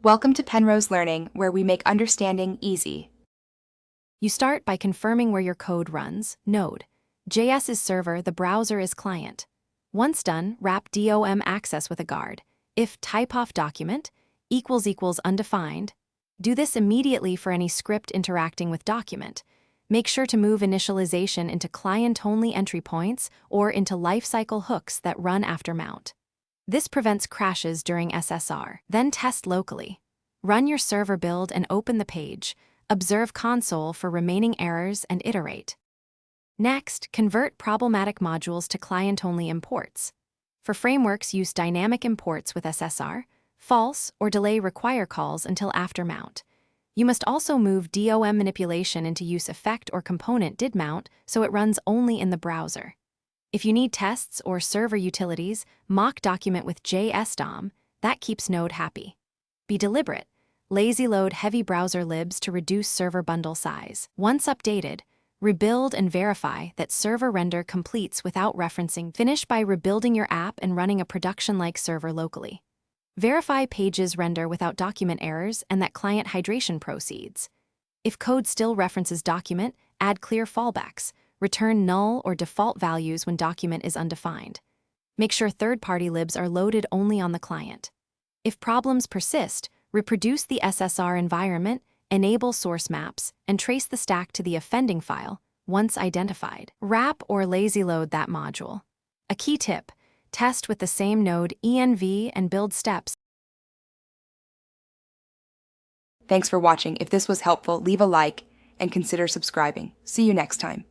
Welcome to Penrose Learning, where we make understanding easy. You start by confirming where your code runs, Node. JS is server, the browser is client. Once done, wrap DOM access with a guard. If typeof document == undefined, do this immediately for any script interacting with document. Make sure to move initialization into client-only entry points or into lifecycle hooks that run after mount. This prevents crashes during SSR. Then test locally. Run your server build and open the page. Observe console for remaining errors and iterate. Next, convert problematic modules to client-only imports. For frameworks, use dynamic imports with SSR, false, or delay require calls until after mount. You must also move DOM manipulation into use effect or component did mount so it runs only in the browser. If you need tests or server utilities, mock document with JSDOM. That keeps Node happy. Be deliberate. Lazy load heavy browser libs to reduce server bundle size. Once updated, rebuild and verify that server render completes without referencing. Finish by rebuilding your app and running a production-like server locally. Verify pages render without document errors and that client hydration proceeds. If code still references document, add clear fallbacks. Return null or default values when document is undefined. Make sure third-party libs are loaded only on the client. If problems persist, reproduce the SSR environment, enable source maps, and trace the stack to the offending file once identified. Wrap or lazy load that module. A key tip: test with the same node env and build steps. Thanks for watching. If this was helpful, leave a like and consider subscribing. See you next time.